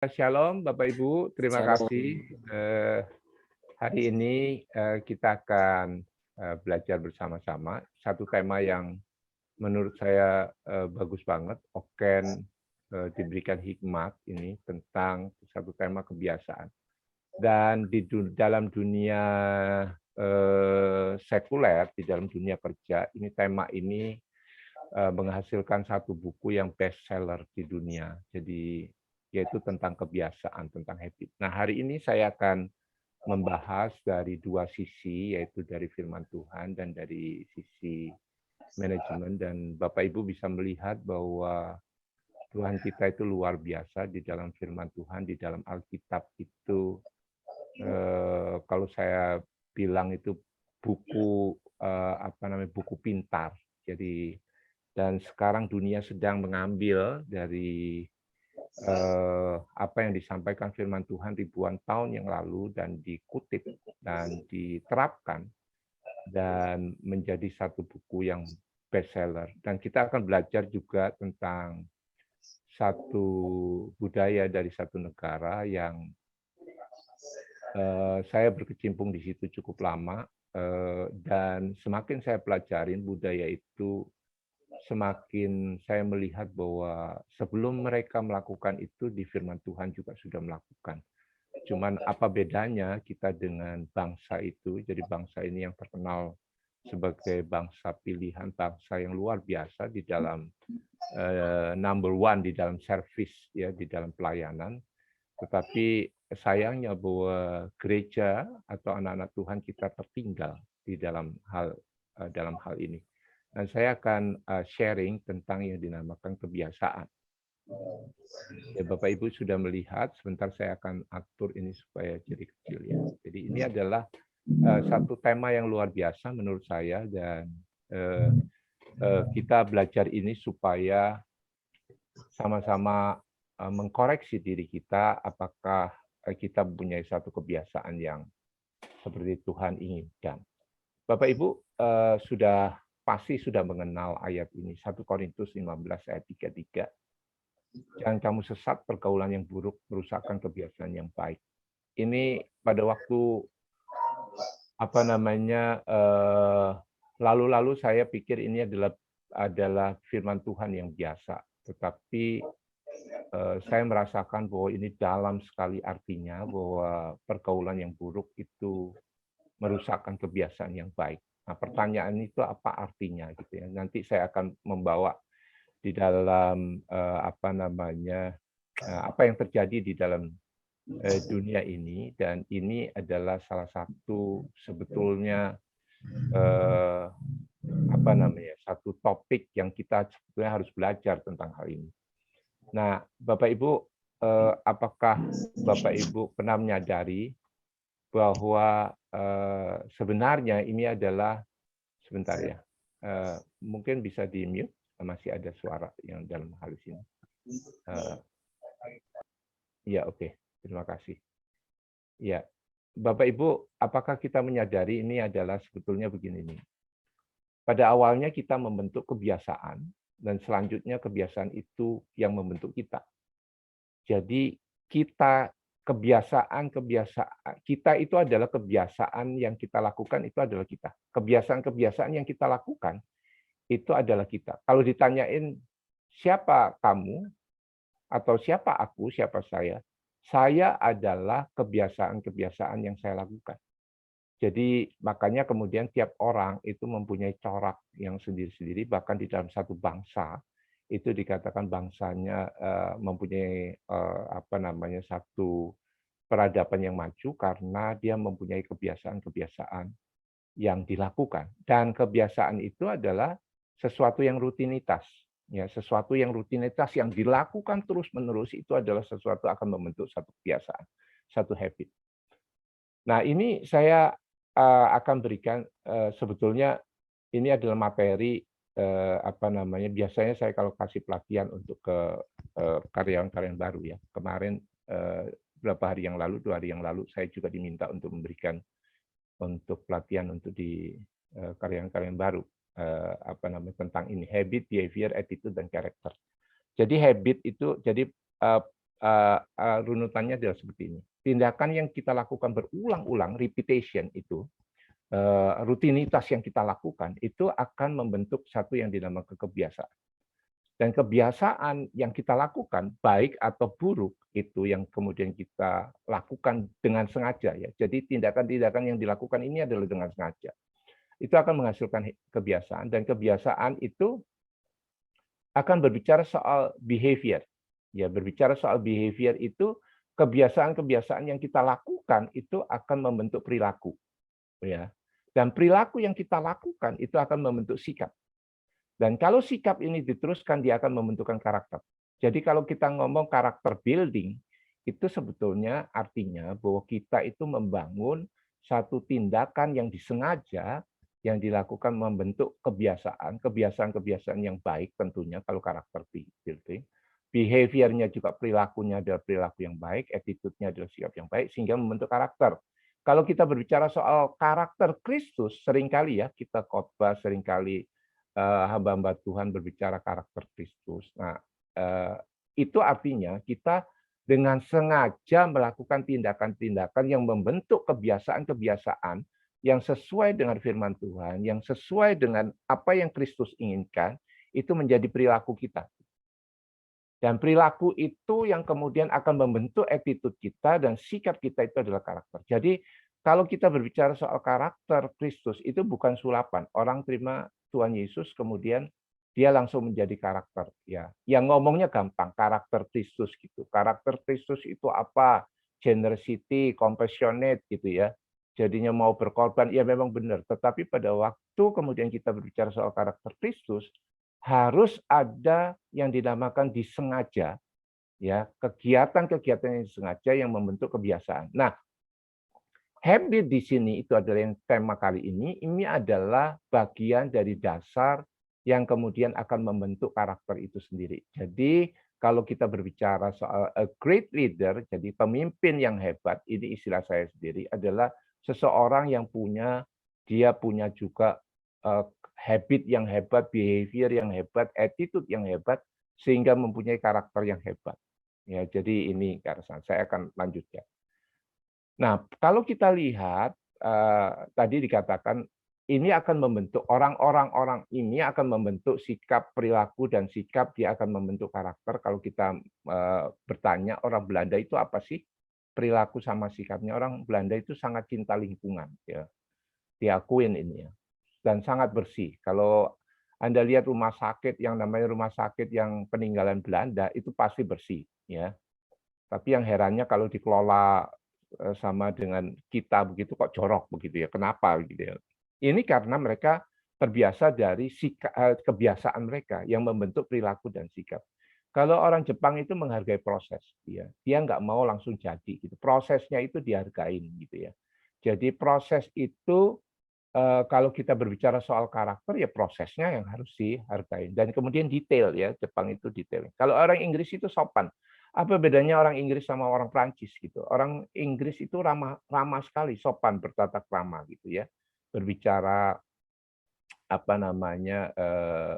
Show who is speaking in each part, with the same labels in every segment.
Speaker 1: Shalom Bapak Ibu, terima
Speaker 2: Shalom.
Speaker 1: kasih. Hari ini kita akan belajar bersama-sama satu tema yang menurut saya bagus banget. Oken diberikan hikmat ini tentang satu tema kebiasaan. Dan di dalam dunia sekuler, di dalam dunia kerja, ini tema ini menghasilkan satu buku yang best seller di dunia. Jadi yaitu tentang kebiasaan, tentang habit. Nah, hari ini saya akan membahas dari dua sisi, yaitu dari firman Tuhan dan dari sisi manajemen. Dan Bapak Ibu bisa melihat bahwa Tuhan kita itu luar biasa di dalam firman Tuhan, di dalam Alkitab itu. Kalau saya bilang itu buku buku pintar. Jadi dan sekarang dunia sedang mengambil dari apa yang disampaikan firman Tuhan ribuan tahun yang lalu dan dikutip dan diterapkan dan menjadi satu buku yang bestseller. Dan kita akan belajar juga tentang satu budaya dari satu negara yang saya berkecimpung di situ cukup lama, dan semakin saya pelajarin budaya itu, semakin saya melihat bahwa sebelum mereka melakukan itu di firman Tuhan juga sudah melakukan. Cuman apa bedanya kita dengan bangsa itu, jadi bangsa ini yang terkenal sebagai bangsa pilihan, bangsa yang luar biasa di dalam number one di dalam service, ya, di dalam pelayanan. Tetapi sayangnya bahwa gereja atau anak-anak Tuhan kita tertinggal di dalam hal ini. Dan saya akan sharing tentang yang dinamakan kebiasaan. Ya, Bapak Ibu sudah melihat, sebentar saya akan atur ini supaya jadi kecil ya. Jadi ini adalah satu tema yang luar biasa menurut saya, dan kita belajar ini supaya sama-sama mengkoreksi diri kita, apakah kita mempunyai satu kebiasaan yang seperti Tuhan inginkan. Bapak Ibu pasti sudah mengenal ayat ini, 1 Korintus 15 ayat 33. Jangan kamu sesat pergaulan yang buruk, merusakkan kebiasaan yang baik. Ini pada waktu lalu-lalu saya pikir ini adalah firman Tuhan yang biasa, tetapi saya merasakan bahwa ini dalam sekali artinya, bahwa pergaulan yang buruk itu merusakkan kebiasaan yang baik. Nah, pertanyaan itu apa artinya gitu ya. Nanti saya akan membawa di dalam apa yang terjadi di dalam dunia ini, dan ini adalah salah satu sebetulnya satu topik yang kita sebetulnya harus belajar tentang hal ini. Nah, Bapak Ibu, apakah Bapak Ibu pernah menyadari bahwa sebenarnya ini adalah, sebentar ya, mungkin bisa di-mute, masih ada suara yang dalam hal ini. Ya, oke. Terima kasih. Ya, Bapak Ibu, apakah kita menyadari ini adalah sebetulnya begini nih. Pada awalnya kita membentuk kebiasaan, dan selanjutnya kebiasaan itu yang membentuk kita. Jadi kebiasaan kita itu adalah kebiasaan yang kita lakukan, itu adalah kita. Kebiasaan-kebiasaan yang kita lakukan itu adalah kita. Kalau ditanyain siapa kamu atau siapa aku, siapa saya adalah kebiasaan-kebiasaan yang saya lakukan. Jadi makanya kemudian tiap orang itu mempunyai corak yang sendiri-sendiri, bahkan di dalam satu bangsa itu dikatakan bangsanya mempunyai satu peradaban yang maju karena dia mempunyai kebiasaan-kebiasaan yang dilakukan. Dan kebiasaan itu adalah sesuatu yang rutinitas. Ya, sesuatu yang rutinitas yang dilakukan terus-menerus itu adalah sesuatu akan membentuk satu kebiasaan, satu habit. Nah, ini saya akan berikan sebetulnya ini adalah materi biasanya saya kalau kasih pelatihan untuk ke karyawan-karyawan baru ya. Kemarin beberapa hari yang lalu, 2 hari yang lalu, saya juga diminta untuk memberikan untuk pelatihan untuk di karyawan-karyawan baru tentang ini, habit, behavior, attitude, dan karakter. Jadi habit itu runutannya adalah seperti ini. Tindakan yang kita lakukan berulang-ulang, repetition itu, rutinitas yang kita lakukan, itu akan membentuk satu yang dinamakan kebiasaan. Dan kebiasaan yang kita lakukan, baik atau buruk, itu yang kemudian kita lakukan dengan sengaja. Ya. Jadi tindakan-tindakan yang dilakukan ini adalah dengan sengaja. Itu akan menghasilkan kebiasaan, dan kebiasaan itu akan berbicara soal behavior. Ya, berbicara soal behavior itu kebiasaan-kebiasaan yang kita lakukan itu akan membentuk perilaku, ya. Dan perilaku yang kita lakukan itu akan membentuk sikap. Dan kalau sikap ini diteruskan, dia akan membentukkan karakter. Jadi kalau kita ngomong karakter building, itu sebetulnya artinya bahwa kita itu membangun satu tindakan yang disengaja, yang dilakukan membentuk kebiasaan-kebiasaan yang baik tentunya kalau karakter building. Behavior-nya juga perilakunya adalah perilaku yang baik, attitude-nya adalah sikap yang baik, sehingga membentuk karakter. Kalau kita berbicara soal karakter Kristus, seringkali ya kita khotbah, seringkali hamba-hamba Tuhan berbicara karakter Kristus. Nah, itu artinya kita dengan sengaja melakukan tindakan-tindakan yang membentuk kebiasaan-kebiasaan yang sesuai dengan firman Tuhan, yang sesuai dengan apa yang Kristus inginkan, itu menjadi perilaku kita. Dan perilaku itu yang kemudian akan membentuk attitude kita, dan sikap kita itu adalah karakter. Jadi kalau kita berbicara soal karakter Kristus, itu bukan sulapan. Orang terima Tuhan Yesus, kemudian dia langsung menjadi karakter. Ya, yang ngomongnya gampang, karakter Kristus gitu. Karakter Kristus itu apa? Generosity, compassionate gitu ya. Jadinya mau berkorban, ya memang benar. Tetapi pada waktu kemudian kita berbicara soal karakter Kristus, harus ada yang dinamakan disengaja, ya, kegiatan-kegiatan yang disengaja yang membentuk kebiasaan. Nah, habit di sini itu adalah yang tema kali ini adalah bagian dari dasar yang kemudian akan membentuk karakter itu sendiri. Jadi kalau kita berbicara soal a great leader, jadi pemimpin yang hebat, ini istilah saya sendiri, adalah seseorang yang dia punya juga habit yang hebat, behavior yang hebat, attitude yang hebat, sehingga mempunyai karakter yang hebat. Ya, jadi ini saya akan lanjutkan. Nah, kalau kita lihat tadi dikatakan ini akan membentuk orang ini akan membentuk sikap, perilaku, dan sikap, dia akan membentuk karakter. Kalau kita bertanya orang Belanda itu apa sih perilaku sama sikapnya, orang Belanda itu sangat cinta lingkungan, ya, diakuin ini ya, dan sangat bersih. Kalau Anda lihat rumah sakit yang namanya rumah sakit yang peninggalan Belanda itu pasti bersih, ya. Tapi yang herannya kalau dikelola sama dengan kita begitu kok jorok begitu ya. Kenapa gitu ya? Ini karena mereka terbiasa dari kebiasaan mereka yang membentuk perilaku dan sikap. Kalau orang Jepang itu menghargai proses, dia nggak mau langsung jadi gitu. Prosesnya itu dihargain gitu ya. Jadi proses itu kalau kita berbicara soal karakter ya prosesnya yang harus dihargai, dan kemudian detail ya, Jepang itu detail. Kalau orang Inggris itu sopan. Apa bedanya orang Inggris sama orang Prancis gitu? Orang Inggris itu ramah sekali, sopan, bertata krama gitu ya. Berbicara apa namanya,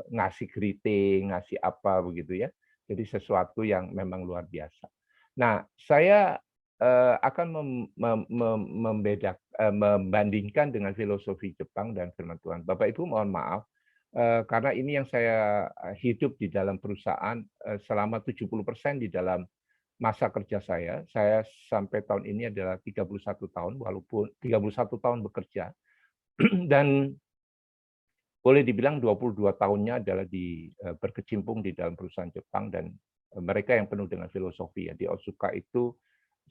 Speaker 1: ngasih greeting, ngasih apa begitu ya. Jadi sesuatu yang memang luar biasa. Nah, saya akan membandingkan dengan filosofi Jepang dan firman Tuhan. Bapak Ibu mohon maaf, karena ini yang saya hidup di dalam perusahaan selama 70% di dalam masa kerja saya. Saya sampai tahun ini adalah 31 tahun, walaupun 31 tahun bekerja. Dan boleh dibilang 22 tahunnya adalah berkecimpung di dalam perusahaan Jepang, dan mereka yang penuh dengan filosofi ya. Di Otsuka itu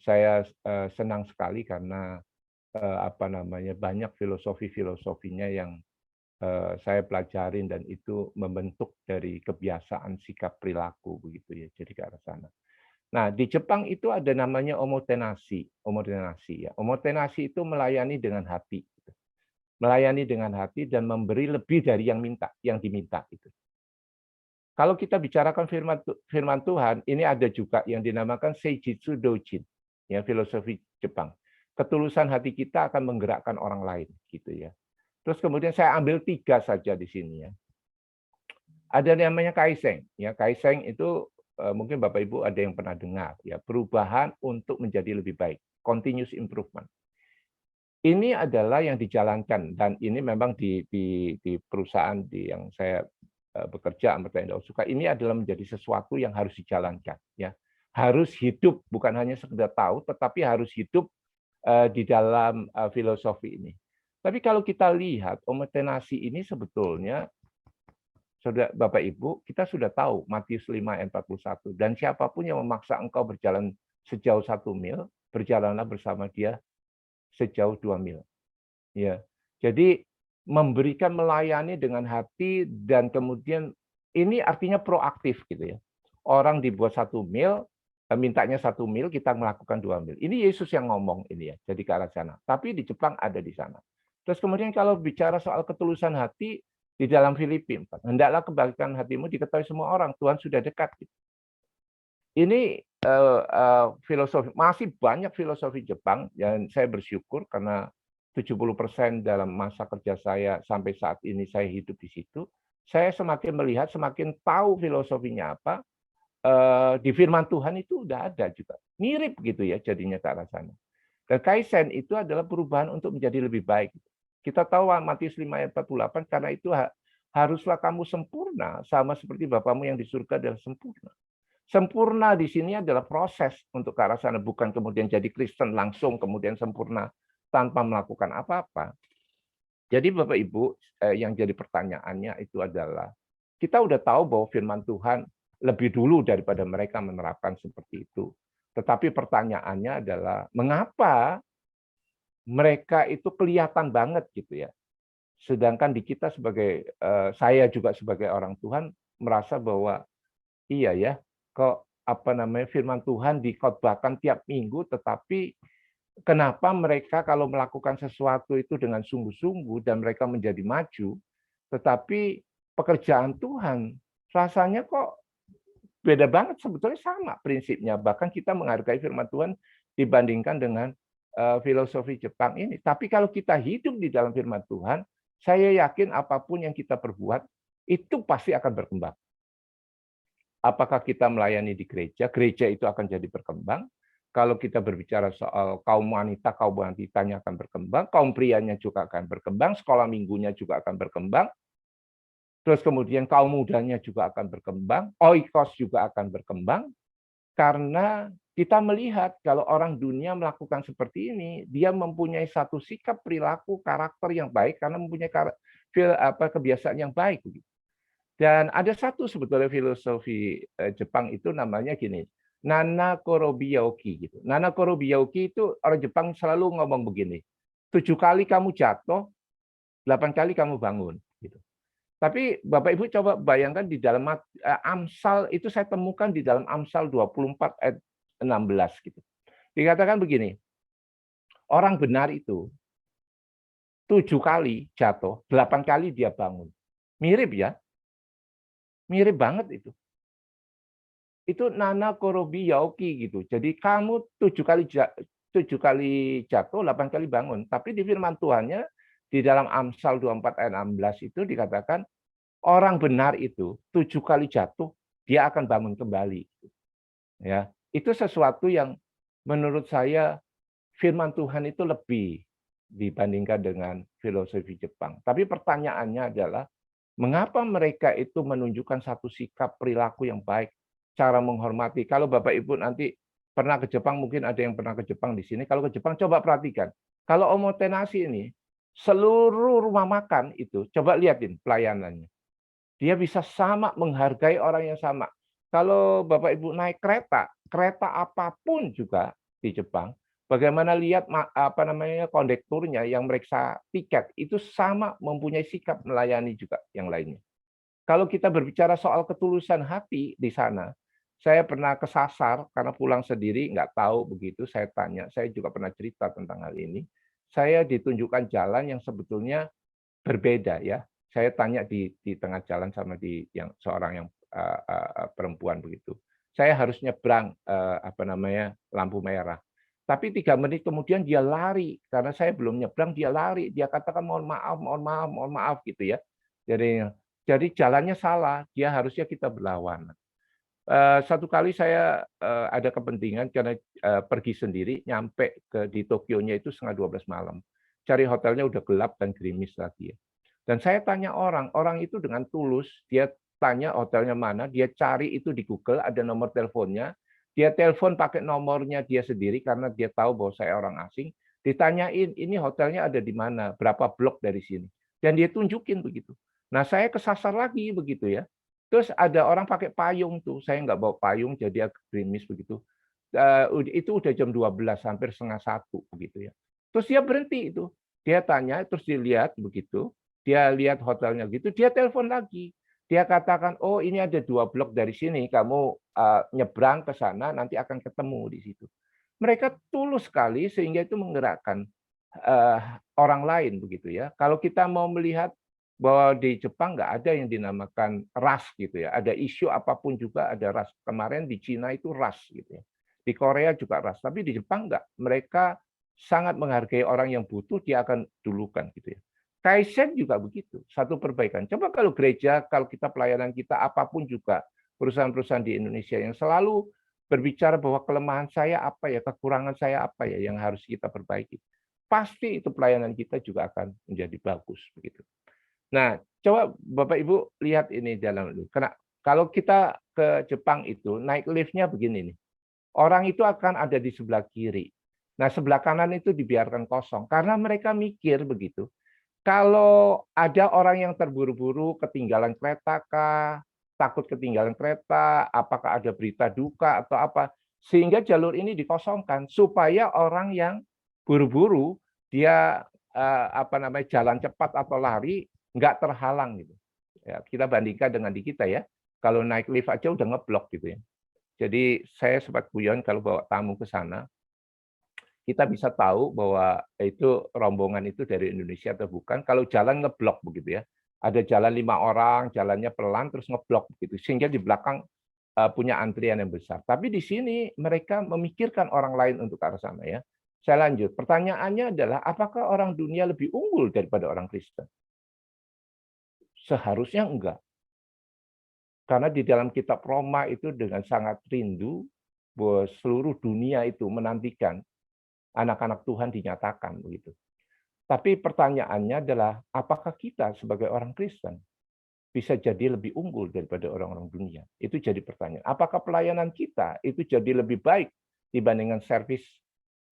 Speaker 1: saya senang sekali karena apa namanya, banyak filosofinya yang saya pelajarin, dan itu membentuk dari kebiasaan sikap perilaku begitu ya. Jadi ke arah sana. Nah, di Jepang itu ada namanya omotenashi ya. Omotenashi itu melayani dengan hati. Melayani dengan hati dan memberi lebih dari yang diminta itu. Kalau kita bicarakan firman Tuhan, ini ada juga yang dinamakan Seijitsu Dojin, ya, filosofi Jepang. Ketulusan hati kita akan menggerakkan orang lain, gitu ya. Terus kemudian saya ambil 3 saja di sini ya. Ada namanya Kaiseng, ya. Kaiseng itu mungkin Bapak Ibu ada yang pernah dengar ya, perubahan untuk menjadi lebih baik, continuous improvement. Ini adalah yang dijalankan dan ini memang di perusahaan yang saya bekerja sama TNI Suka, ini adalah menjadi sesuatu yang harus dijalankan ya. Harus hidup, bukan hanya sekedar tahu tetapi harus hidup di dalam filosofi ini. Tapi kalau kita lihat omotenasi ini sebetulnya Saudara Bapak Ibu, kita sudah tahu Matius 5 ayat 41 dan siapapun yang memaksa engkau berjalan sejauh 1 mil, berjalanlah bersama dia sejauh 2 mil. Ya. Jadi memberikan melayani dengan hati dan kemudian ini artinya proaktif gitu ya. Orang dibuat 1 mil, mintanya 1 mil, kita melakukan 2 mil. Ini Yesus yang ngomong ini ya, jadi ke arah sana. Tapi di Jepang ada di sana. Terus kemudian kalau bicara soal ketulusan hati di dalam Filipi 4, hendaklah kebaikan hatimu diketahui semua orang, Tuhan sudah dekat. Ini filosofi, masih banyak filosofi Jepang dan saya bersyukur karena 70% dalam masa kerja saya sampai saat ini saya hidup di situ. Saya semakin melihat, semakin tahu filosofinya apa. Di firman Tuhan itu udah ada juga. Mirip gitu ya jadinya ke arah sana. Dan Kaizen itu adalah perubahan untuk menjadi lebih baik. Kita tahu Matius 5 ayat 48, karena itu haruslah kamu sempurna sama seperti Bapamu yang di surga adalah sempurna. Sempurna di sini adalah proses untuk ke arah sana, bukan kemudian jadi Kristen langsung kemudian sempurna tanpa melakukan apa-apa. Jadi Bapak Ibu, yang jadi pertanyaannya itu adalah, kita udah tahu bahwa firman Tuhan lebih dulu daripada mereka menerapkan seperti itu. Tetapi pertanyaannya adalah, mengapa mereka itu kelihatan banget gitu ya. Sedangkan di kita sebagai, saya juga sebagai orang Tuhan, merasa bahwa, iya ya, kok firman Tuhan dikhotbahkan tiap minggu, tetapi kenapa mereka kalau melakukan sesuatu itu dengan sungguh-sungguh dan mereka menjadi maju, tetapi pekerjaan Tuhan rasanya kok beda banget, sebetulnya sama prinsipnya. Bahkan kita menghargai firman Tuhan dibandingkan dengan filosofi Jepang ini. Tapi kalau kita hidup di dalam firman Tuhan, saya yakin apapun yang kita perbuat, itu pasti akan berkembang. Apakah kita melayani di gereja, gereja itu akan jadi berkembang. Kalau kita berbicara soal kaum wanitanya akan berkembang, kaum prianya juga akan berkembang, sekolah minggunya juga akan berkembang, terus kemudian kaum mudanya juga akan berkembang, oikos juga akan berkembang, karena kita melihat kalau orang dunia melakukan seperti ini, dia mempunyai satu sikap perilaku karakter yang baik karena mempunyai kebiasaan yang baik. Dan ada satu sebetulnya filosofi Jepang itu namanya gini, Nana Korobiyoki gitu. Nana Korobiyoki itu orang Jepang selalu ngomong begini, 7 kali kamu jatuh, 8 kali kamu bangun. Gitu. Tapi Bapak Ibu coba bayangkan di dalam Amsal itu saya temukan di dalam Amsal 24 ayat 16 gitu. Dikatakan begini, orang benar itu 7 kali jatuh, 8 kali dia bangun. Mirip ya? Mirip banget itu. Itu Nana Korobi Yaoki gitu. Jadi kamu 7 kali jatuh, 8 kali bangun. Tapi di firman Tuhannya di dalam Amsal 24 ayat 16 itu dikatakan orang benar itu 7 kali jatuh dia akan bangun kembali. Ya, itu sesuatu yang menurut saya firman Tuhan itu lebih dibandingkan dengan filosofi Jepang. Tapi pertanyaannya adalah mengapa mereka itu menunjukkan satu sikap perilaku yang baik, cara menghormati. Kalau Bapak Ibu nanti pernah ke Jepang, mungkin ada yang pernah ke Jepang di sini. Kalau ke Jepang, coba perhatikan. Kalau omotenasi ini, seluruh rumah makan itu, coba lihatin pelayanannya. Dia bisa sama menghargai orang yang sama. Kalau Bapak Ibu naik kereta, kereta apapun juga di Jepang, bagaimana lihat kondekturnya yang meriksa tiket itu sama mempunyai sikap melayani juga yang lainnya. Kalau kita berbicara soal ketulusan hati di sana, saya pernah kesasar karena pulang sendiri nggak tahu begitu. Saya tanya, saya juga pernah cerita tentang hal ini. Saya ditunjukkan jalan yang sebetulnya berbeda ya. Saya tanya di tengah jalan sama seorang yang perempuan begitu. Saya harus nyebrang lampu merah. Tapi 3 menit kemudian dia lari karena saya belum nyebrang, dia lari. Dia katakan mohon maaf gitu ya. Jadi jalannya salah, dia harusnya kita berlawanan. Satu kali saya ada kepentingan karena pergi sendiri, nyampe di Tokyonya itu setengah 12 malam. Cari hotelnya udah gelap dan gerimis lagi ya. Dan saya tanya orang itu dengan tulus, dia tanya hotelnya mana, dia cari itu di Google, ada nomor teleponnya, dia telepon pakai nomornya dia sendiri karena dia tahu bahwa saya orang asing, ditanyain, ini hotelnya ada di mana, berapa blok dari sini. Dan dia tunjukin begitu. Nah, saya kesasar lagi begitu ya. Terus ada orang pakai payung tuh, saya nggak bawa payung jadi agak gerimis begitu. Itu udah jam 12, hampir setengah satu begitu ya. Terus dia berhenti itu, dia tanya, terus dilihat begitu, dia lihat hotelnya gitu, dia telepon lagi. Dia katakan, oh ini ada 2 blok dari sini, kamu nyebrang ke sana, nanti akan ketemu di situ. Mereka tulus sekali sehingga itu menggerakkan orang lain begitu ya. Kalau kita mau melihat bahwa di Jepang nggak ada yang dinamakan ras gitu ya. Ada isu apapun juga ada ras. Kemarin di Cina itu ras gitu ya. Di Korea juga ras. Tapi di Jepang nggak. Mereka sangat menghargai orang yang butuh, dia akan dulukan gitu ya. Kaizen juga begitu. Satu perbaikan. Coba kalau gereja, kalau kita pelayanan kita apapun juga perusahaan-perusahaan di Indonesia yang selalu berbicara bahwa kelemahan saya apa ya, kekurangan saya apa ya yang harus kita perbaiki. Pasti itu pelayanan kita juga akan menjadi bagus begitu. Nah, coba Bapak Ibu lihat ini dalam ini. Karena kalau kita ke Jepang itu naik liftnya begini nih. Orang itu akan ada di sebelah kiri. Nah, sebelah kanan itu dibiarkan kosong karena mereka mikir begitu. Kalau ada orang yang terburu-buru ketinggalan kereta kah, takut ketinggalan kereta, apakah ada berita duka atau apa, sehingga jalur ini dikosongkan supaya orang yang buru-buru dia jalan cepat atau lari nggak terhalang gitu. Ya, kita bandingkan dengan di kita ya. Kalau naik lift aja udah ngeblok gitu ya. Jadi saya sempat guyon kalau bawa tamu ke sana, kita bisa tahu bahwa itu rombongan itu dari Indonesia atau bukan kalau jalan ngeblok begitu ya. Ada jalan 5 orang, jalannya pelan terus ngeblok begitu. Sehingga di belakang punya antrian yang besar. Tapi di sini mereka memikirkan orang lain untuk ke arah sana ya. Saya lanjut. Pertanyaannya adalah apakah orang dunia lebih unggul daripada orang Kristen? Seharusnya enggak. Karena di dalam kitab Roma itu dengan sangat rindu bahwa seluruh dunia itu menantikan anak-anak Tuhan dinyatakan begitu. Tapi pertanyaannya adalah apakah kita sebagai orang Kristen bisa jadi lebih unggul daripada orang-orang dunia? Itu jadi pertanyaan. Apakah pelayanan kita itu jadi lebih baik dibandingkan servis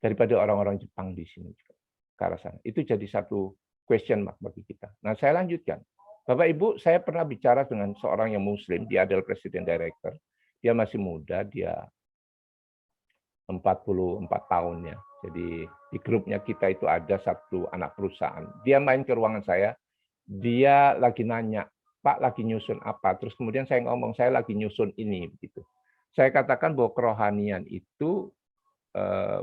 Speaker 1: daripada orang-orang Jepang di sini juga ke arah sana? Itu jadi satu question mark bagi kita. Nah, saya lanjutkan. Bapak Ibu, saya pernah bicara dengan seorang yang Muslim, dia adalah presiden director. Dia masih muda, dia 44 tahunnya. Jadi di grupnya kita itu ada satu anak perusahaan. Dia main ke ruangan saya, dia lagi nanya, Pak lagi nyusun apa? Terus kemudian saya ngomong, saya lagi nyusun ini. Begitu. Saya katakan bahwa kerohanian itu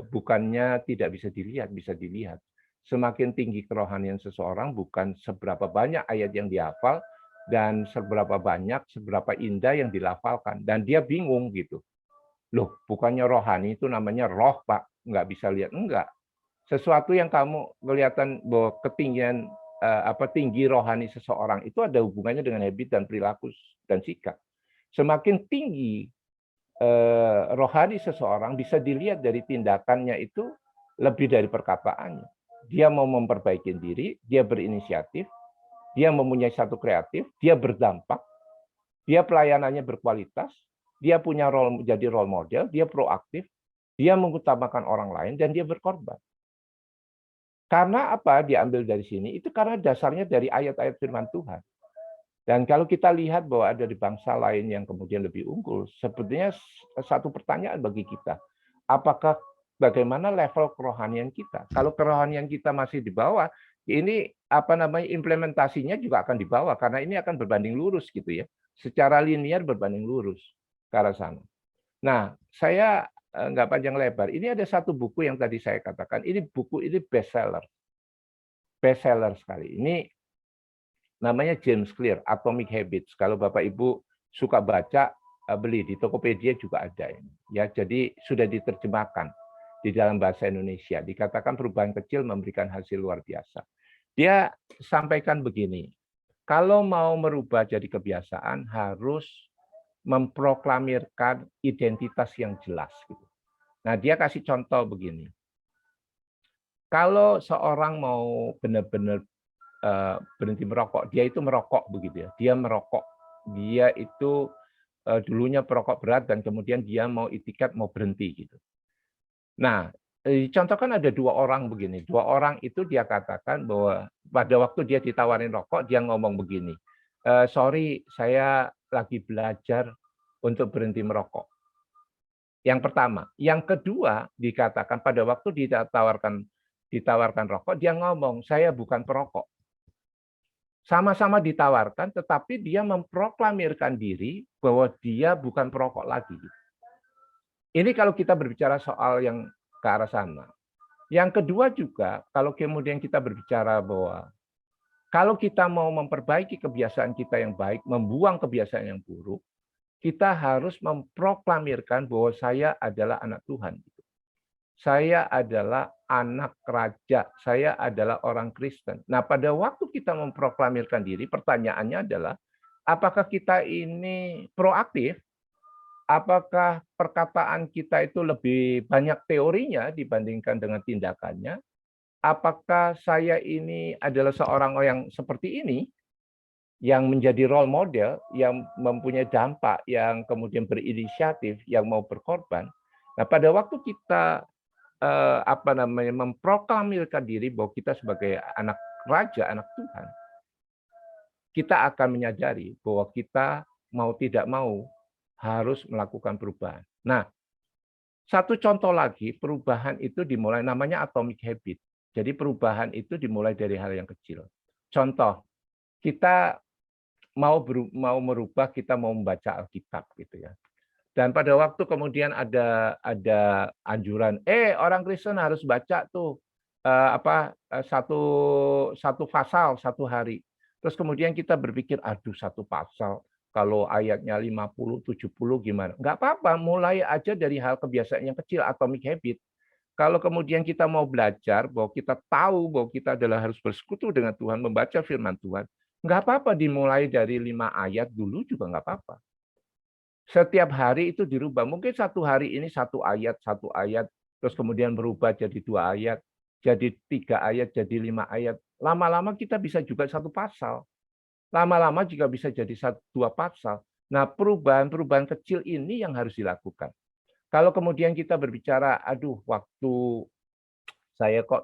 Speaker 1: bukannya tidak bisa dilihat, bisa dilihat. Semakin tinggi kerohanian seseorang, bukan seberapa banyak ayat yang dihafal, dan seberapa banyak, seberapa indah yang dilafalkan. Dan dia bingung gitu. Loh, bukannya rohani itu namanya roh, Pak. Nggak bisa lihat. Enggak. Sesuatu yang kamu kelihatan bahwa ketinggian tinggi rohani seseorang itu ada hubungannya dengan habit dan perilaku dan sikap. Semakin tinggi rohani seseorang bisa dilihat dari tindakannya itu lebih dari perkataannya. Dia mau memperbaiki diri, dia berinisiatif, dia mempunyai satu kreatif, dia berdampak, dia pelayanannya berkualitas, dia punya jadi role model, dia proaktif, dia mengutamakan orang lain, dan dia berkorban. Karena apa diambil dari sini? Itu karena dasarnya dari ayat-ayat firman Tuhan. Dan kalau kita lihat bahwa ada di bangsa lain yang kemudian lebih unggul, sebetulnya satu pertanyaan bagi kita. Apakah bagaimana level kerohanian kita? Kalau kerohanian kita masih di bawah, ini implementasinya juga akan di bawah karena ini akan berbanding lurus gitu ya. Secara linear berbanding lurus ke arah sana. Nah, saya nggak panjang lebar. Ini ada satu buku yang tadi saya katakan. Ini buku ini bestseller. Bestseller sekali. Ini namanya James Clear, Atomic Habits. Kalau Bapak Ibu suka baca, beli di Tokopedia juga ada ini. Ya, jadi sudah diterjemahkan di dalam bahasa Indonesia. Dikatakan perubahan kecil memberikan hasil luar biasa. Dia sampaikan begini, kalau mau merubah jadi kebiasaan harus memproklamirkan identitas yang jelas. Gitu. Nah, dia kasih contoh begini. Kalau seorang mau benar-benar berhenti merokok, dia itu merokok begitu ya. Dia merokok. Dia itu dulunya perokok berat dan kemudian dia mau itikad mau berhenti gitu. Nah, dicontohkan ada 2 orang begini. 2 orang itu dia katakan bahwa pada waktu dia ditawarin rokok, dia ngomong begini, "Sorry, saya lagi belajar untuk berhenti merokok." Yang pertama. Yang kedua, dikatakan pada waktu ditawarkan rokok, dia ngomong, "Saya bukan perokok." Sama-sama ditawarkan, tetapi dia memproklamirkan diri bahwa dia bukan perokok lagi. Ini kalau kita berbicara soal yang ke arah sana. Yang kedua juga, kalau kemudian kita berbicara bahwa kalau kita mau memperbaiki kebiasaan kita yang baik, membuang kebiasaan yang buruk, kita harus memproklamirkan bahwa saya adalah anak Tuhan. Saya adalah anak raja, saya adalah orang Kristen. Nah, pada waktu kita memproklamirkan diri, pertanyaannya adalah, apakah kita ini proaktif? Apakah perkataan kita itu lebih banyak teorinya dibandingkan dengan tindakannya? Apakah saya ini adalah seorang yang seperti ini, yang menjadi role model, yang mempunyai dampak, yang kemudian berinisiatif, yang mau berkorban? Nah, pada waktu kita memproklamirkan diri bahwa kita sebagai anak raja, anak Tuhan, kita akan menyadari bahwa kita mau tidak mau harus melakukan perubahan. Nah, satu contoh lagi, perubahan itu dimulai namanya atomic habit. Jadi perubahan itu dimulai dari hal yang kecil. Contoh, kita mau merubah, kita mau membaca Alkitab gitu ya. Dan pada waktu kemudian ada anjuran, orang Kristen harus baca tuh satu pasal satu hari. Terus kemudian kita berpikir, aduh satu pasal, kalau ayatnya 50, 70 gimana? Enggak apa-apa, mulai aja dari hal kebiasaan yang kecil, atomic habit. Kalau kemudian kita mau belajar bahwa kita tahu bahwa kita adalah harus bersekutu dengan Tuhan, membaca firman Tuhan, enggak apa-apa dimulai dari 5 ayat dulu juga enggak apa-apa. Setiap hari itu dirubah. Mungkin satu hari ini satu ayat, terus kemudian berubah jadi 2 ayat, jadi 3 ayat, jadi 5 ayat. Lama-lama kita bisa juga satu pasal. Lama-lama juga bisa jadi 2 pasal. Nah, perubahan-perubahan kecil ini yang harus dilakukan. Kalau kemudian kita berbicara, aduh waktu saya kok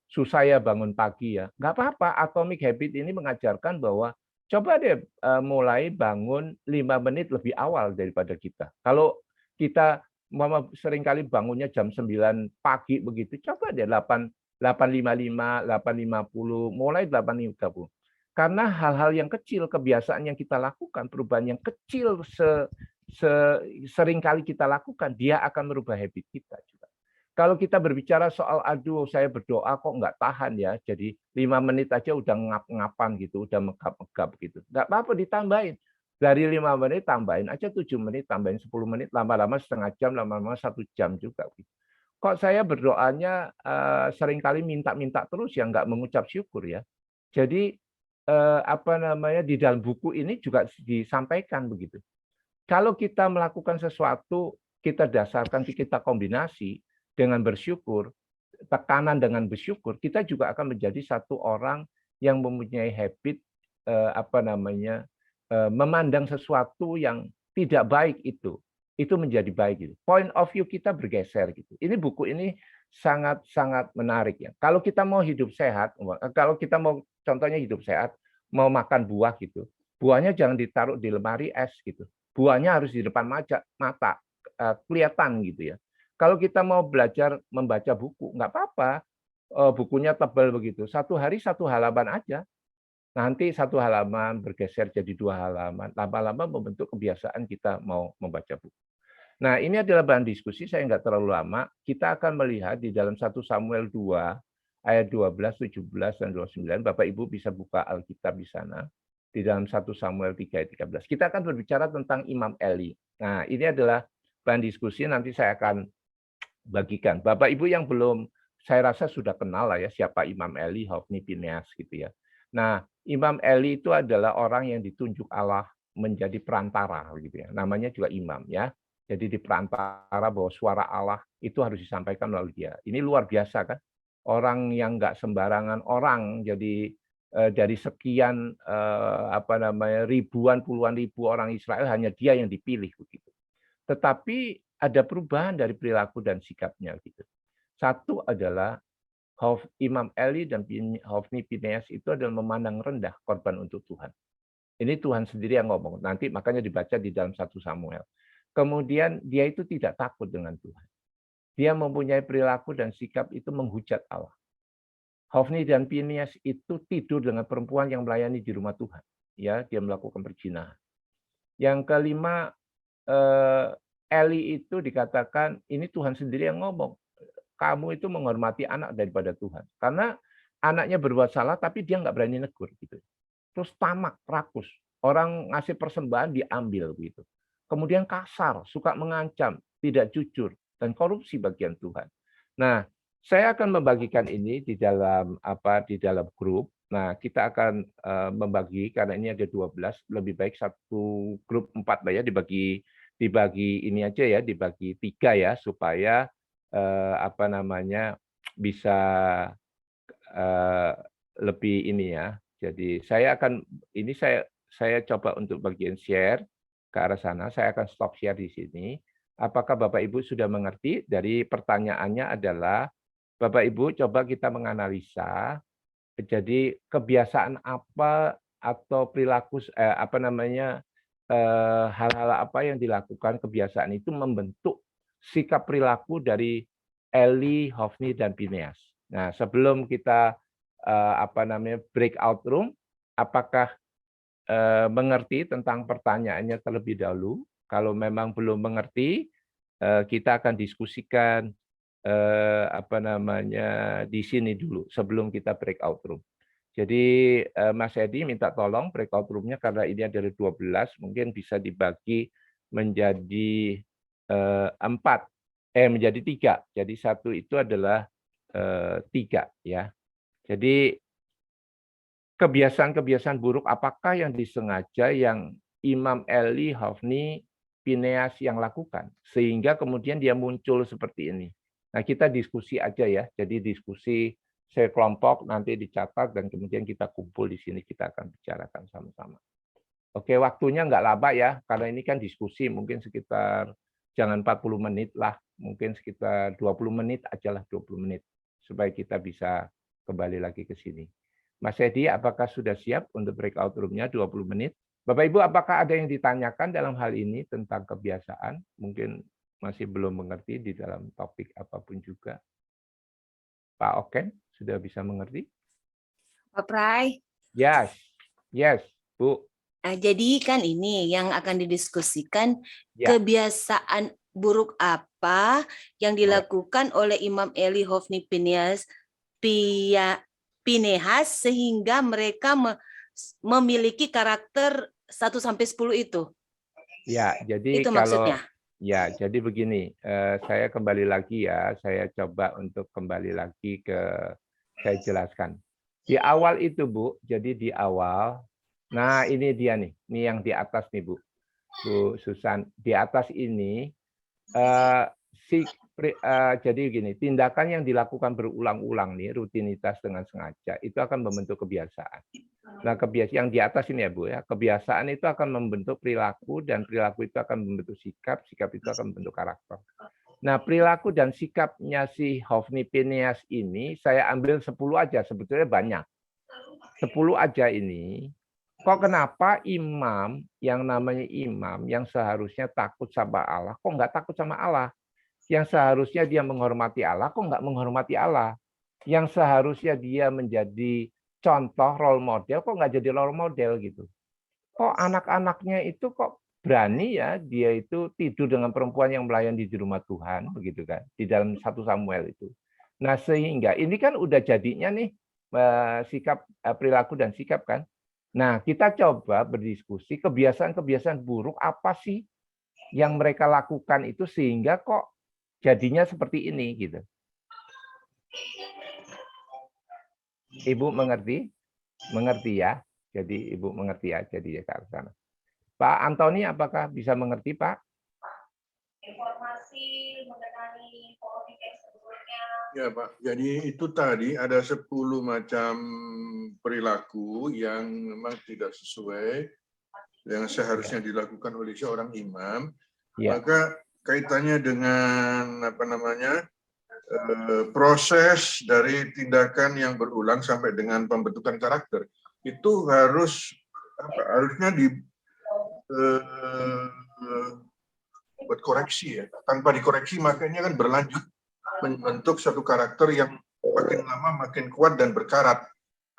Speaker 1: susah ya bangun pagi ya. Nggak apa-apa, atomic habit ini mengajarkan bahwa coba deh mulai bangun 5 menit lebih awal daripada kita. Kalau kita seringkali bangunnya jam 9 pagi begitu, coba deh 8.55, 8.50, mulai 8.30. Karena hal-hal yang kecil, kebiasaan yang kita lakukan, perubahan yang kecil seringkali kita lakukan, dia akan merubah habit kita juga. Kalau kita berbicara soal, aduh saya berdoa kok nggak tahan ya, jadi 5 menit aja udah ngap-ngapan gitu, udah megap-megap gitu. Nggak apa-apa ditambahin. Dari 5 menit tambahin aja 7 menit, tambahin 10 menit, lama-lama setengah jam, lama-lama 1 jam juga. Kok saya berdoanya seringkali minta-minta terus ya, nggak mengucap syukur ya. Jadi di dalam buku ini juga disampaikan begitu. Kalau kita melakukan sesuatu, kita dasarkan, kita kombinasi dengan bersyukur, tekanan dengan bersyukur, kita juga akan menjadi satu orang yang mempunyai habit memandang sesuatu yang tidak baik itu menjadi baik gitu. Point of view kita bergeser gitu. Ini buku ini sangat menarik ya. Kalau kita mau hidup sehat, kalau kita mau contohnya hidup sehat, mau makan buah gitu, buahnya jangan ditaruh di lemari es gitu. Buahnya harus di depan mata, kelihatan gitu ya. Kalau kita mau belajar membaca buku, nggak apa-apa, bukunya tebal begitu. Satu hari 1 halaman aja. Nanti 1 halaman bergeser jadi 2 halaman. Lama-lama membentuk kebiasaan kita mau membaca buku. Nah, ini adalah bahan diskusi, saya nggak terlalu lama. Kita akan melihat di dalam 1 Samuel 2, ayat 12, 17, dan 29. Bapak Ibu bisa buka Alkitab di sana. Di dalam 1 Samuel 3 ayat 13. Kita akan berbicara tentang Imam Eli. Nah, ini adalah bahan diskusi, nanti saya akan bagikan. Bapak Ibu yang belum, saya rasa sudah kenal lah ya siapa Imam Eli, Hofni Pinehas gitu ya. Nah, Imam Eli itu adalah orang yang ditunjuk Allah menjadi perantara gitu ya. Namanya juga imam ya. Jadi di perantara bahwa suara Allah itu harus disampaikan melalui dia. Ini luar biasa kan? Orang yang nggak sembarangan orang, jadi dari sekian apa namanya ribuan puluhan ribu orang Israel hanya dia yang dipilih begitu. Tetapi ada perubahan dari perilaku dan sikapnya gitu. Satu adalah Imam Eli dan Hofni Pinehas itu adalah memandang rendah korban untuk Tuhan. Ini Tuhan sendiri yang ngomong. Nanti makanya dibaca di dalam 1 Samuel. Kemudian dia itu tidak takut dengan Tuhan. Dia mempunyai perilaku dan sikap itu menghujat Allah. Hofni dan Pinehas itu tidur dengan perempuan yang melayani di rumah Tuhan. Ya, dia melakukan perzinahan. Yang kelima, Eli itu dikatakan ini Tuhan sendiri yang ngomong. Kamu itu menghormati anak daripada Tuhan. Karena anaknya berbuat salah, tapi dia nggak berani negur. Gitu. Terus tamak, rakus. Orang ngasih persembahan diambil. Gitu. Kemudian kasar, suka mengancam, tidak jujur, dan korupsi bagian Tuhan. Nah, saya akan membagikan ini di dalam grup. Nah, kita akan membagi, karena ini ada 12, lebih baik satu grup 4 lah ya, dibagi ini aja ya, dibagi 3 ya, supaya apa namanya bisa lebih ini ya. Jadi saya akan ini saya coba untuk bagian share ke arah sana. Saya akan stop share di sini. Apakah Bapak Ibu sudah mengerti? Dari pertanyaannya adalah Bapak Ibu coba kita menganalisa. Jadi kebiasaan apa atau perilaku apa namanya hal-hal apa yang dilakukan kebiasaan itu membentuk sikap perilaku dari Eli, Hofni, dan Pinehas. Nah, sebelum kita apa namanya breakout room, apakah mengerti tentang pertanyaannya terlebih dahulu? Kalau memang belum mengerti, kita akan diskusikan apa namanya di sini dulu sebelum kita breakout room. Jadi Mas Edi minta tolong breakout room-nya karena ini ada 12, mungkin bisa dibagi menjadi 4, menjadi 3. Jadi satu itu adalah 3 ya. Jadi kebiasaan-kebiasaan buruk apakah yang disengaja yang Imam Eli, Hofni, Pinehas yang lakukan sehingga kemudian dia muncul seperti ini. Nah, kita diskusi aja ya. Jadi diskusi sekelompok nanti dicatat dan kemudian kita kumpul di sini kita akan bicarakan sama-sama. Oke, waktunya nggak lama ya, karena ini kan diskusi mungkin sekitar jangan 40 menit lah, mungkin sekitar 20 menit aja lah, 20 menit supaya kita bisa kembali lagi ke sini. Mas Edi, apakah sudah siap untuk breakout room-nya 20 menit? Bapak Ibu, apakah ada yang ditanyakan dalam hal ini tentang kebiasaan? Mungkin masih belum mengerti di dalam topik apapun juga. Pak Oken, sudah bisa mengerti?
Speaker 2: Pak Prai.
Speaker 1: Yes, yes, Bu.
Speaker 2: Nah, jadi kan ini yang akan didiskusikan
Speaker 1: Ya.
Speaker 2: kebiasaan buruk apa yang dilakukan oleh Imam Eli, Hofni, Pinehas sehingga mereka memiliki karakter 1-10 itu.
Speaker 1: Ya, jadi
Speaker 2: itu
Speaker 1: kalau
Speaker 2: maksudnya.
Speaker 1: Ya, jadi begini, saya kembali lagi ya, saya coba untuk kembali lagi saya jelaskan. Di awal itu, Bu, jadi di awal, nah ini dia nih, ini yang di atas nih, Bu Susan. Di atas ini, jadi gini, tindakan yang dilakukan berulang-ulang nih, rutinitas dengan sengaja, itu akan membentuk kebiasaan. Nah, kebiasaan yang di atas ini ya, Bu ya. Kebiasaan itu akan membentuk perilaku dan perilaku itu akan membentuk sikap, sikap itu akan membentuk karakter. Nah, perilaku dan sikapnya si Hofni Pinehas ini saya ambil 10 aja, sebetulnya banyak. 10 aja ini. Kok kenapa imam yang namanya imam yang seharusnya takut sama Allah, kok nggak takut sama Allah? Yang seharusnya dia menghormati Allah, kok nggak menghormati Allah? Yang seharusnya dia menjadi contoh role model, kok nggak jadi role model gitu. Kok anak-anaknya itu kok berani ya dia itu tidur dengan perempuan yang melayani di rumah Tuhan, begitu kan, di dalam 1 Samuel itu. Nah, sehingga ini kan udah jadinya nih sikap, perilaku dan sikap kan. Nah, kita coba berdiskusi kebiasaan-kebiasaan buruk apa sih yang mereka lakukan itu sehingga kok jadinya seperti ini gitu. Ibu mengerti? Mengerti ya? Jadi Ibu mengerti ya jadi ya ke sana. Pak Antoni, apakah bisa mengerti, Pak?
Speaker 3: Informasi mengenai polemik yang sebelumnya.
Speaker 4: Ya, Pak. Jadi itu tadi ada 10 macam perilaku yang memang tidak sesuai yang seharusnya dilakukan oleh seorang imam.
Speaker 1: Ya.
Speaker 4: Maka kaitannya dengan proses dari tindakan yang berulang sampai dengan pembentukan karakter itu harusnya buat koreksi ya. Tanpa dikoreksi makanya kan berlanjut membentuk satu karakter yang makin lama makin kuat dan berkarat.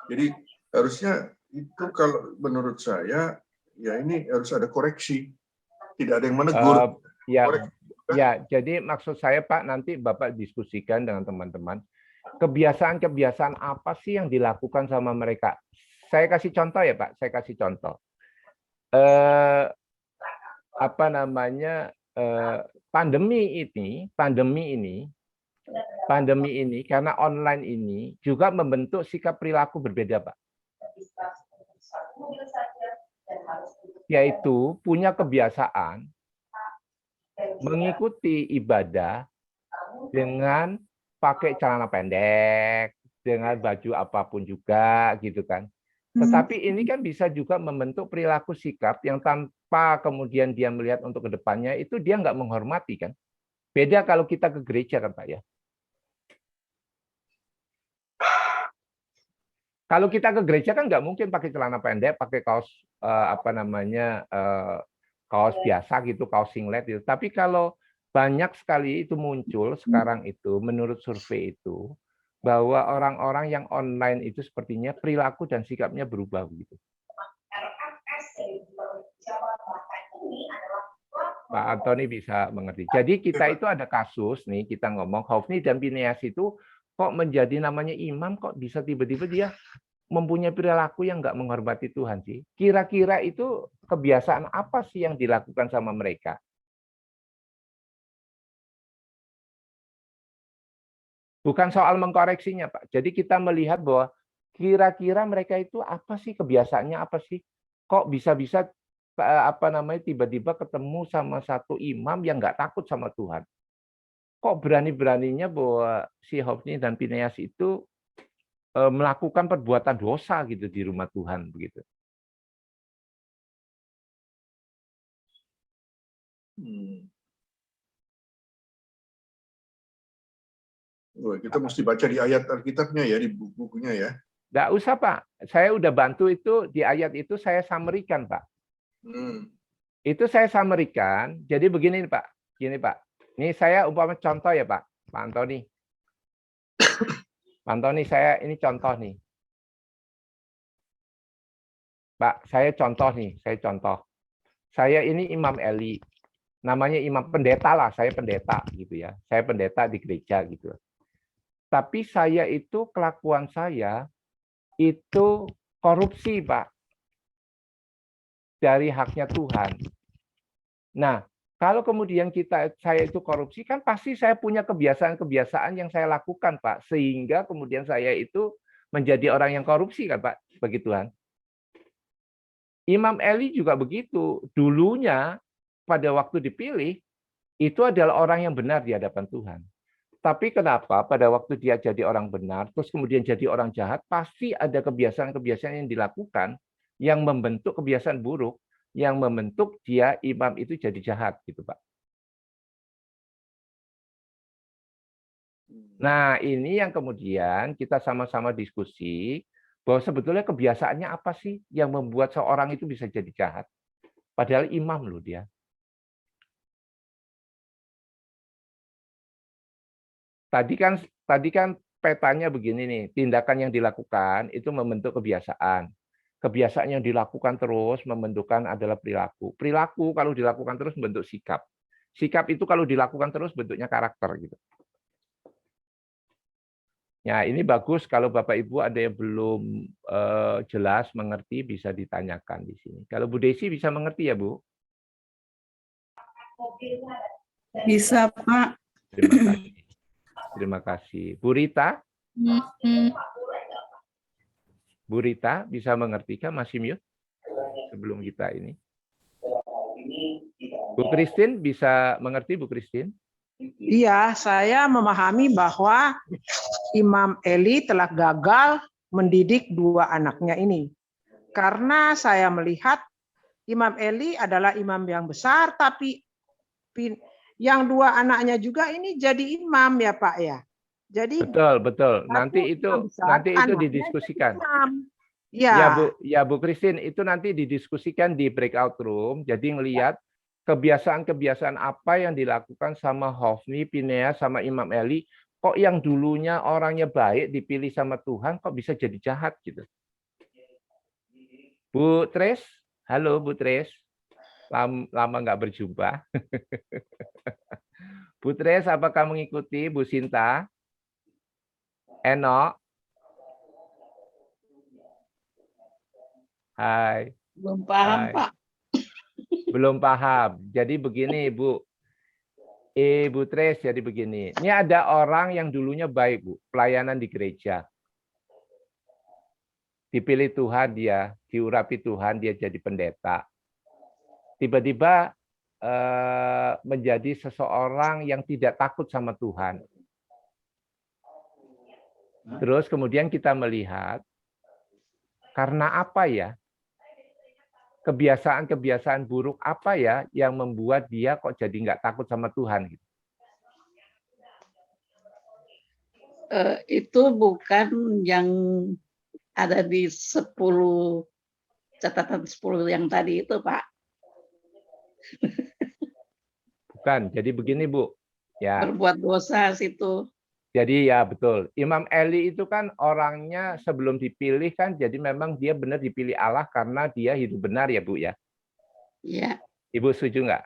Speaker 4: Jadi harusnya itu kalau menurut saya ya ini harus ada koreksi. Tidak ada yang menegur.
Speaker 1: Ya, jadi maksud saya Pak, nanti Bapak diskusikan dengan teman-teman. Kebiasaan-kebiasaan apa sih yang dilakukan sama mereka? Saya kasih contoh ya Pak, saya kasih contoh. Pandemi ini karena online ini juga membentuk sikap perilaku berbeda Pak. Yaitu punya kebiasaan mengikuti ibadah dengan pakai celana pendek, dengan baju apapun juga gitu kan. Tetapi ini kan bisa juga membentuk perilaku sikap yang tanpa kemudian dia melihat untuk kedepannya itu dia nggak menghormati kan. Beda kalau kita ke gereja kan Pak ya. Kalau kita ke gereja kan nggak mungkin pakai celana pendek, pakai kaos kaos biasa gitu, kaos singlet gitu. Tapi kalau banyak sekali itu muncul sekarang itu menurut survei itu bahwa orang-orang yang online itu sepertinya perilaku dan sikapnya berubah begitu. Pak Antoni bisa mengerti. Jadi kita itu ada kasus nih, kita ngomong Hofni dan Phineas itu kok menjadi namanya imam, kok bisa tiba-tiba dia mempunyai perilaku yang nggak menghormati Tuhan sih. Kira-kira itu kebiasaan apa sih yang dilakukan sama mereka? Bukan soal mengkoreksinya, Pak. Jadi kita melihat bahwa kira-kira mereka itu apa sih kebiasaannya apa sih? Kok bisa-bisa tiba-tiba ketemu sama satu imam yang nggak takut sama Tuhan? Kok berani-beraninya bahwa si Hofni dan Phineas itu melakukan perbuatan dosa gitu di rumah Tuhan begitu.
Speaker 4: Kita mesti baca di ayat Alkitabnya ya, di bukunya ya.
Speaker 1: Nggak usah Pak, saya udah bantu itu di ayat itu saya summary-kan Pak. Itu saya summary-kan. Jadi begini Pak, gini Pak. Ini saya umpama contoh ya Pak Antoni. Pak Antoni, saya ini contoh nih. Pak, saya contoh nih, saya contoh. Saya ini Imam Eli. Namanya imam pendeta lah, saya pendeta gitu ya. Saya pendeta di gereja gitu. Tapi saya itu kelakuan saya itu korupsi, Pak. Dari haknya Tuhan. Nah, kalau kemudian saya itu korupsi, kan pasti saya punya kebiasaan-kebiasaan yang saya lakukan, Pak. Sehingga kemudian saya itu menjadi orang yang korupsi, kan, Pak, bagi Tuhan. Imam Eli juga begitu. Dulunya, pada waktu dipilih, itu adalah orang yang benar di hadapan Tuhan. Tapi kenapa pada waktu dia jadi orang benar, terus kemudian jadi orang jahat, pasti ada kebiasaan-kebiasaan yang dilakukan yang membentuk kebiasaan buruk, yang membentuk dia imam itu jadi jahat gitu Pak. Nah ini yang kemudian kita sama-sama diskusi bahwa sebetulnya kebiasaannya apa sih yang membuat seorang itu bisa jadi jahat. Padahal imam loh dia. Tadi kan petanya begini nih, tindakan yang dilakukan itu membentuk kebiasaan. Kebiasaan yang dilakukan terus membentukkan adalah perilaku. Perilaku kalau dilakukan terus membentuk sikap. Sikap itu kalau dilakukan terus bentuknya karakter gitu. Ya, ini bagus kalau Bapak Ibu ada yang belum jelas mengerti bisa ditanyakan di sini. Kalau Bu Desi bisa mengerti ya, Bu?
Speaker 5: Bisa, Pak.
Speaker 1: Terima kasih. Terima kasih. Bu Rita? Bu Rita bisa mengerti kan masih mute sebelum kita ini? Bu Christine bisa mengerti, Bu Christine?
Speaker 6: Iya, saya memahami bahwa Imam Eli telah gagal mendidik dua anaknya ini. Karena saya melihat Imam Eli adalah imam yang besar, tapi yang dua anaknya juga ini jadi imam ya Pak ya. Jadi
Speaker 1: Betul. Nanti
Speaker 6: satu
Speaker 1: itu
Speaker 6: imam besar,
Speaker 1: nanti itu
Speaker 6: anaknya
Speaker 1: didiskusikan.
Speaker 6: jadi imam.
Speaker 1: Ya Bu Christine, itu nanti didiskusikan di breakout room. Jadi ngelihat kebiasaan-kebiasaan apa yang dilakukan sama Hofni, Pinea, sama Imam Eli. Kok yang dulunya orangnya baik dipilih sama Tuhan, kok bisa jadi jahat gitu. Bu Tres, halo Bu Tres. Lama nggak berjumpa. Bu Tres, apakah mengikuti Bu Sinta? Enok? Hai.
Speaker 5: Belum paham,
Speaker 1: Hai.
Speaker 5: Pak.
Speaker 1: Belum paham. Jadi begini, Bu. Ibu Tres, jadi begini. Ini ada orang yang dulunya baik, Bu. Pelayanan di gereja. Dipilih Tuhan dia, diurapi Tuhan, dia jadi pendeta. Tiba-tiba menjadi seseorang yang tidak takut sama Tuhan. Terus kemudian kita melihat, karena apa ya? Kebiasaan-kebiasaan buruk apa ya yang membuat dia kok jadi nggak takut sama Tuhan? Gitu.
Speaker 5: Itu bukan yang ada di 10 catatan 10 yang tadi itu, Pak.
Speaker 1: Bukan. Jadi begini, Bu. Ya.
Speaker 5: Berbuat dosa situ.
Speaker 1: Jadi ya betul. Imam Eli itu kan orangnya sebelum dipilih kan, jadi memang dia benar dipilih Allah karena dia hidup benar ya Bu ya.
Speaker 5: Iya.
Speaker 1: Ibu setuju nggak?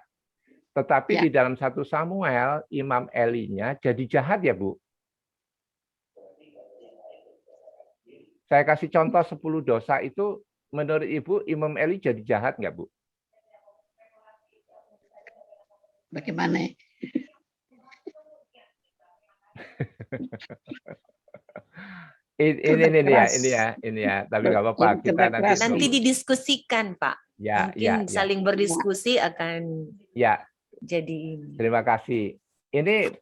Speaker 1: Tetapi
Speaker 5: Ya.
Speaker 1: di dalam 1 Samuel, Imam Elinya jadi jahat ya Bu. Saya kasih contoh 10 dosa itu, menurut Ibu Imam Eli jadi jahat nggak Bu?
Speaker 5: Bagaimana?
Speaker 1: Ini ya. Tapi nggak apa-apa. Kita
Speaker 2: Nanti didiskusikan, Pak. Mungkin
Speaker 1: Ya.
Speaker 2: saling berdiskusi akan jadi ini.
Speaker 1: Terima kasih. Ini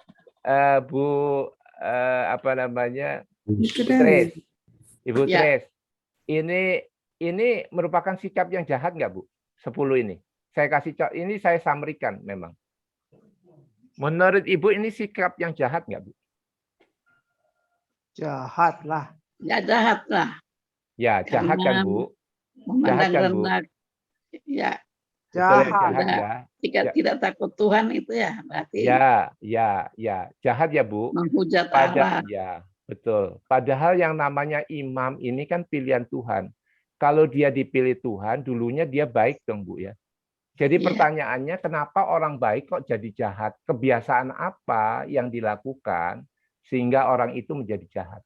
Speaker 1: Bu apa namanya? Bu Tres. Ibu Tres. Ini merupakan sikap yang jahat nggak Bu? 10 ini. Saya kasih ini saya summary-kan memang. Menurut Ibu ini sikap yang jahat nggak Bu?
Speaker 6: Jahat lah.
Speaker 5: Ya jahat lah.
Speaker 1: Ya, jahat kan Bu?
Speaker 5: Memandang rendah. Ya.
Speaker 6: Jahat.
Speaker 1: Ya.
Speaker 5: Jika tidak takut Tuhan itu ya berarti.
Speaker 1: Ya. Jahat ya Bu?
Speaker 5: Menghujat Allah.
Speaker 1: Ya, betul. Padahal yang namanya imam ini kan pilihan Tuhan. Kalau dia dipilih Tuhan, dulunya dia baik dong Bu ya. Jadi pertanyaannya, kenapa orang baik kok jadi jahat? Kebiasaan apa yang dilakukan sehingga orang itu menjadi jahat?